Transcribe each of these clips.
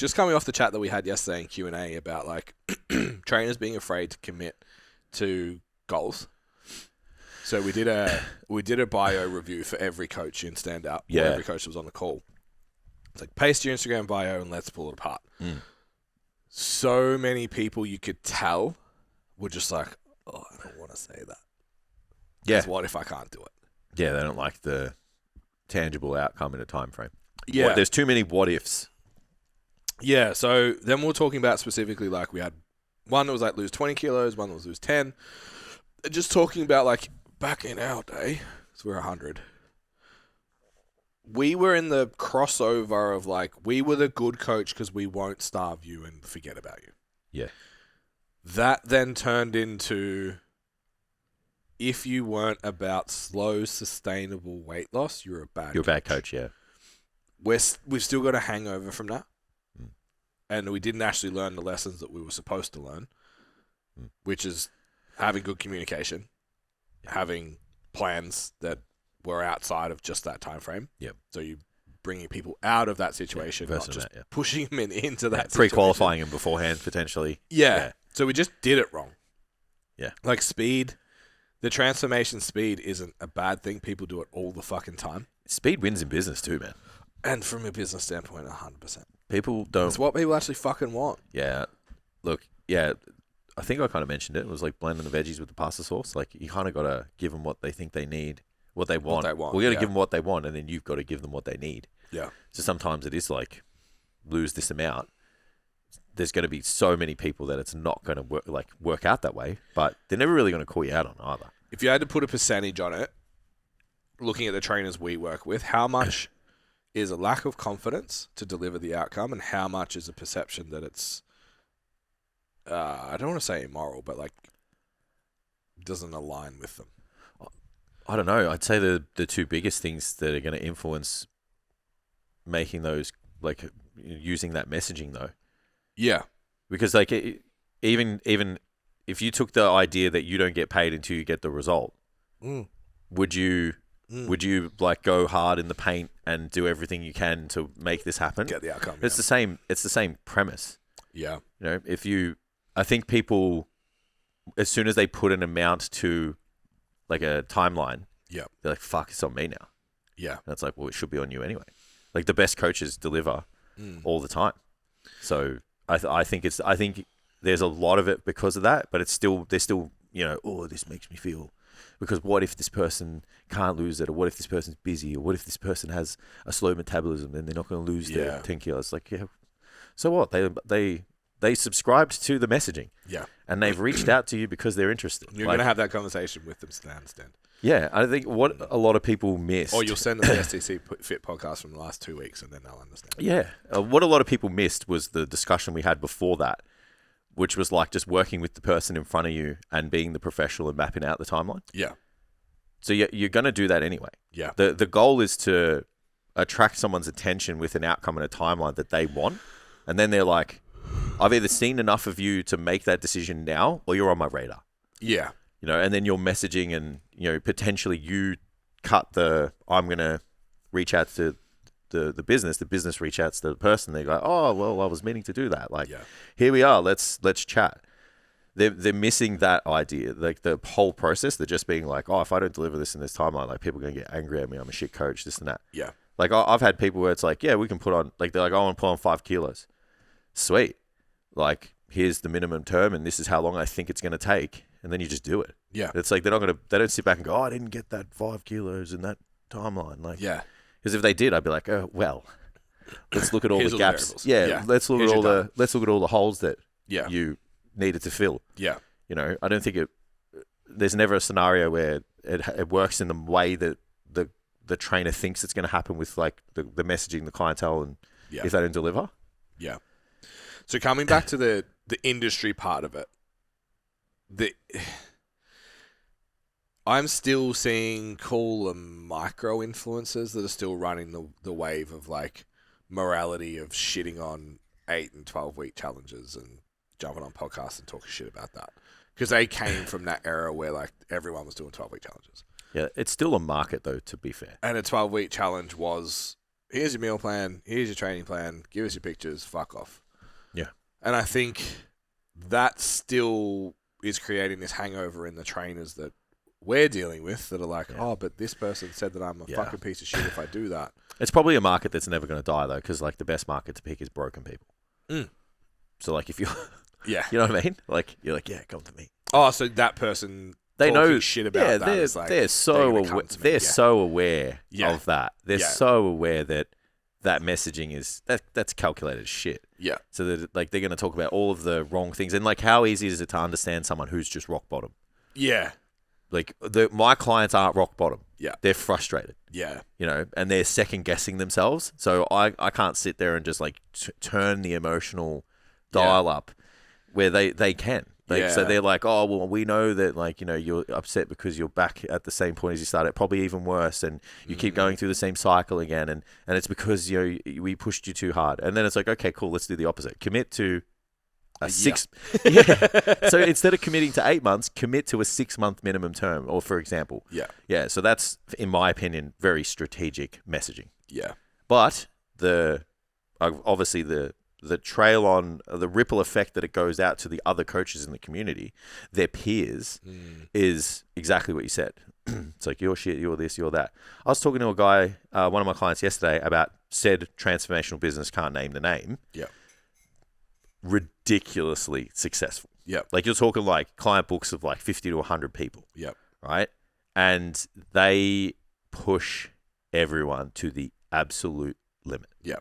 just coming off the chat that we had yesterday in Q&A about like trainers being afraid to commit to goals. So we did a bio review for every coach in Stand Out. Yeah. Every coach that was on the call. It's like, paste your Instagram bio and let's pull it apart. So many people you could tell were just like, oh, I don't want to say that. Yeah. 'Cause what if I can't do it? Yeah, they don't like the tangible outcome in a time frame. Yeah. There's too many what ifs. Yeah, so then we're talking about specifically like we had one that was like lose 20 kilos, one that was lose 10. Just talking about like back in our day, because we're 100, we were in the crossover of like we were the good coach because we won't starve you and forget about you. Yeah. That then turned into if you weren't about slow, sustainable weight loss, you're a bad You're a bad coach, yeah. We've still got a hangover from that. And we didn't actually learn the lessons that we were supposed to learn, which is having good communication, having plans that were outside of just that time frame. Yep. So you bringing people out of that situation, not just pushing them into that situation. Pre-qualifying them beforehand, potentially. Yeah. So we just did it wrong. Yeah. Like speed, the transformation speed isn't a bad thing. People do it all the fucking time. Speed wins in business too, man. And from a business standpoint, 100%. People don't... It's what people actually fucking want. Yeah. Look, yeah, I think I kind of mentioned it. It was like blending the veggies with the pasta sauce. Like, you kind of got to give them what they think they need, what they want. We got to give them what they want, and then you've got to give them what they need. Yeah. So sometimes it is like, lose this amount. There's going to be so many people that it's not going to work out that way, but they're never really going to call you out on either. If you had to put a percentage on it, looking at the trainers we work with, how much is a lack of confidence to deliver the outcome, and how much is a perception that it's, I don't want to say immoral, but like doesn't align with them? I don't know. I'd say the two biggest things that are going to influence making those, like using that messaging though. Yeah. Because like even if you took the idea that you don't get paid until you get the result, would you like go hard in the paint and do everything you can to make this happen? Get the outcome. It's the same. It's the same premise. Yeah. You know, I think people, as soon as they put an amount to like a timeline, yeah, they're like, fuck, it's on me now. Yeah. And it's like, well, it should be on you anyway. Like the best coaches deliver all the time. So I think there's a lot of it because of that, but there's still, you know, oh, this makes me feel, because what if this person can't lose it, or what if this person's busy, or what if this person has a slow metabolism and they're not going to lose their 10 kilos? Like, yeah, so what? They subscribed to the messaging. Yeah. And they've reached out to you because they're interested. You're going to have that conversation with them to understand. Yeah. I think what a lot of people missed. Or you'll send them the STC Fit podcast from the last 2 weeks and then they'll understand. Yeah. What a lot of people missed was the discussion we had before that, which was like just working with the person in front of you and being the professional and mapping out the timeline. Yeah. So you're going to do that anyway. Yeah. The goal is to attract someone's attention with an outcome and a timeline that they want. And then they're like, I've either seen enough of you to make that decision now, or you're on my radar. Yeah. You know, and then you're messaging and, you know, potentially you cut I'm going to reach out to the business reach out to the person. They go, oh, well, I was meaning to do that. Like, here we are. Let's chat. They're missing that idea, like the whole process. They're just being like, oh, if I don't deliver this in this timeline, like people are going to get angry at me. I'm a shit coach, this and that. Yeah. Like I've had people where it's like, yeah, we can put on, like they're like, I want to put on 5 kilos. Sweet. Like, here's the minimum term and this is how long I think it's going to take. And then you just do it. Yeah. It's like, they don't sit back and go, oh, I didn't get that 5 kilos in that timeline. Like, yeah. Because if they did, I'd be like, oh, well, let's look at all the gaps. Yeah. Let's look at all the holes that you needed to fill. Yeah. You know, I don't think there's never a scenario where it works in the way that the trainer thinks it's going to happen with like the messaging, the clientele, and if they don't deliver. Yeah. So coming back to the industry part of it, I'm still seeing cool and micro influencers that are still running the wave of like morality of shitting on 8 and 12 week challenges and jumping on podcasts and talking shit about that. Because they came from that era where like everyone was doing 12 week challenges. Yeah, it's still a market though, to be fair. And a 12 week challenge was here's your meal plan, here's your training plan, give us your pictures, fuck off. Yeah. And I think that still is creating this hangover in the trainers that we're dealing with that are like, oh, but this person said that I'm a fucking piece of shit if I do that. It's probably a market that's never going to die, though, because, like, the best market to pick is broken people. So, like, if you're... Yeah. You know what I mean? Like, you're like, yeah, come to me. Oh, so that person... They know shit about that. They're so aware of that. They're so aware that messaging is that's calculated shit. Yeah. So that like they're going to talk about all of the wrong things and like how easy is it to understand someone who's just rock bottom? Yeah. Like my clients aren't rock bottom. Yeah. They're frustrated. Yeah. You know, and they're second guessing themselves. So I can't sit there and just like turn the emotional dial up where they can. So they're like, oh, well, we know that, like, you know, you're upset because you're back at the same point as you started, probably even worse, and you keep going through the same cycle again, and it's because, you know, we pushed you too hard. And then it's like, okay, cool, let's do the opposite. Commit to a 6... So instead of committing to 8 months, commit to a 6-month minimum term, or for example. Yeah. Yeah, so that's, in my opinion, very strategic messaging. Yeah. But obviously the trail on the ripple effect that it goes out to the other coaches in the community, their peers, is exactly what you said. It's like, you're shit, you're this, you're that. I was talking to a guy, one of my clients yesterday, about said transformational business, can't name the name. Yeah. Ridiculously successful. Yeah. Like you're talking like client books of like 50 to 100 people. Yeah. Right? And they push everyone to the absolute limit. Yeah.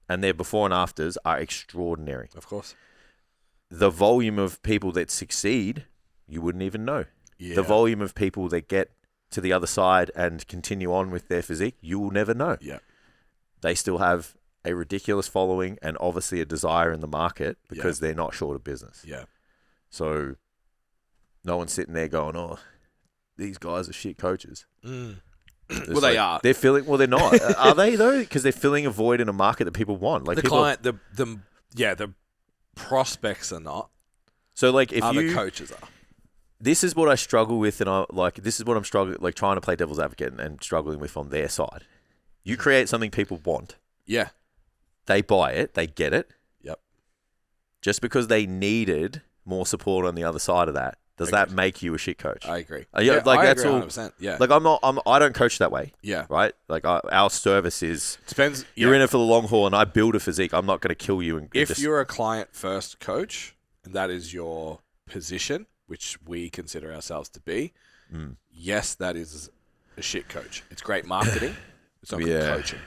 And their before and afters are extraordinary. Of course. The volume of people that succeed, you wouldn't even know. Yeah. The volume of people that get to the other side and continue on with their physique, you will never know. Yeah. They still have a ridiculous following and obviously a desire in the market because they're not short of business. Yeah. So no one's sitting there going, oh, these guys are shit coaches. Well, they are. They're filling. Well, they're not. Are they though? Because they're filling a void in a market that people want. Like the the prospects are not. So like, if the coaches are. This is what I struggle with, and this is what I'm struggling, like trying to play devil's advocate and struggling with on their side. You create something people want. Yeah. They buy it. They get it. Yep. Just because they needed more support on the other side of that. Does that make you a shit coach? I agree. Like I that's agree all. 100%. Yeah. Like I don't coach that way. Yeah. Right. Like our service is depends. You're in it for the long haul, and I build a physique. I'm not going to kill you. If you're a client first coach, and that is your position, which we consider ourselves to be, yes, that is a shit coach. It's great marketing. It's not good coaching.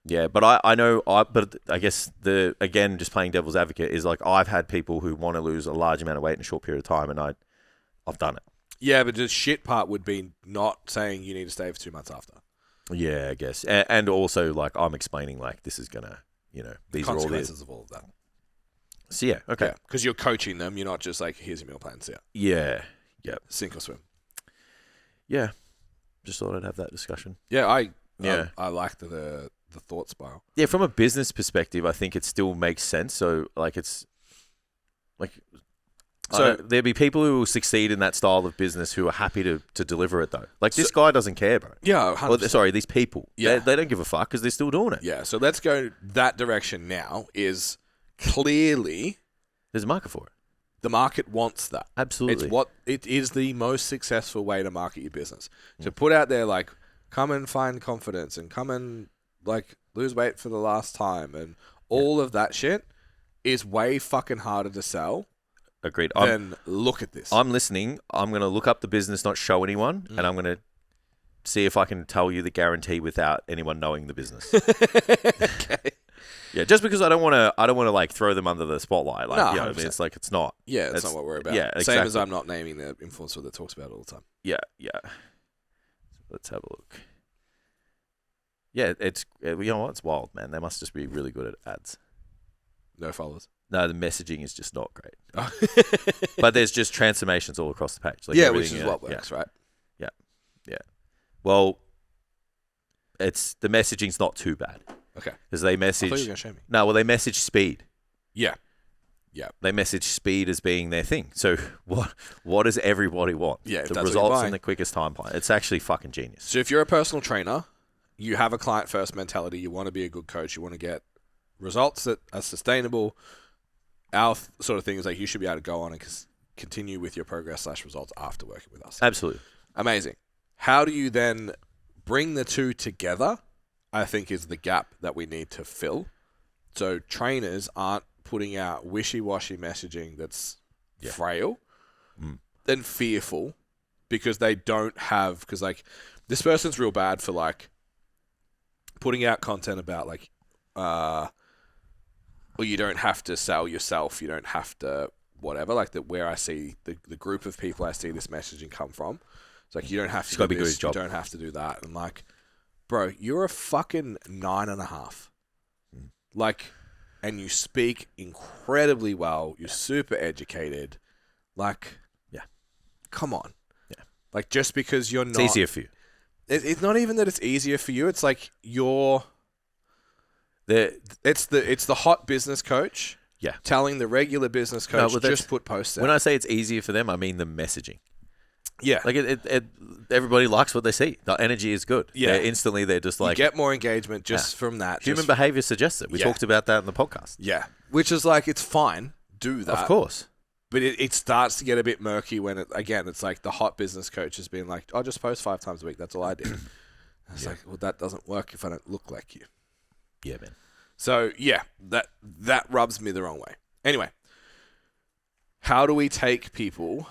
Yeah, but I know. But I guess again, just playing devil's advocate is like I've had people who want to lose a large amount of weight in a short period of time, and I've done it. Yeah, but the shit part would be not saying you need to stay for 2 months after. Yeah, I guess, and also like I'm explaining like this is gonna, you know, these consequences of all of that. So yeah, okay, because you're coaching them. You're not just like, here's your meal plan. So yeah, sink or swim. Yeah, just thought I'd have that discussion. Yeah, I like the thought spiral. Yeah, from a business perspective, I think it still makes sense. So, like, it's like, so there'll be people who will succeed in that style of business who are happy to deliver it though. Like this guy doesn't care, bro. Yeah, 100%. These people. Yeah, they don't give a fuck because they're still doing it. Yeah, so let's go that direction now. Is clearly there's a market for it. The market wants that. Absolutely, it is the most successful way to market your business. To put out there like, come and find confidence and come and like lose weight for the last time and all of that shit is way fucking harder to sell. Agreed. Then look at this. I'm listening. I'm going to look up the business, not show anyone, and I'm going to see if I can tell you the guarantee without anyone knowing the business. Okay. Yeah, just because I don't want to like throw them under the spotlight. Like, no, you know, I mean, it's like it's not. Yeah, it's not what we're about. Yeah, exactly. Same as I'm not naming the influencer that talks about it all the time. Yeah. Let's have a look. Yeah, it's you know what? It's wild, man. They must just be really good at ads. No followers. No, the messaging is just not great. But there's just transformations all across the page. Like which is what works, right? Yeah. Well, the messaging's not too bad. Okay. Because they message. I thought you were going to show me. No, well, they message speed. Yeah. They message speed as being their thing. So what does everybody want? Yeah, the results in the quickest time plan. It's actually fucking genius. So if you're a personal trainer you have a client first mentality. You want to be a good coach. You want to get results that are sustainable. Our sort of thing is like you should be able to go on and continue with your progress / results after working with us. Absolutely. Amazing. How do you then bring the two together? I think is the gap that we need to fill. So trainers aren't putting out wishy-washy messaging that's frail and fearful because they don't have, because like this person's real bad for like putting out content about like, well, you don't have to sell yourself. You don't have to whatever. Like where I see the group of people I see this messaging come from. It's like, you don't have to do this. You don't have to do that. And like, bro, you're a fucking 9.5. Like, and you speak incredibly well. You're super educated. Like, come on. Yeah. Like, just because you're not... It's easier for you. It's not even that it's easier for you. It's like you're... It's the hot business coach telling the regular business coach, just put posts out. When I say it's easier for them, I mean the messaging. Yeah. Like, everybody likes what they see. The energy is good. Yeah. They're just like... You get more engagement just from that. Human behavior suggests it. We talked about that in the podcast. Yeah. Which is like, it's fine. Do that. Of course. But it starts to get a bit murky when, it's like the hot business coach has been like, I'll just post 5 times a week. That's all I do. It's like, well, that doesn't work if I don't look like you. Yeah, man. So, that rubs me the wrong way. Anyway, how do we take people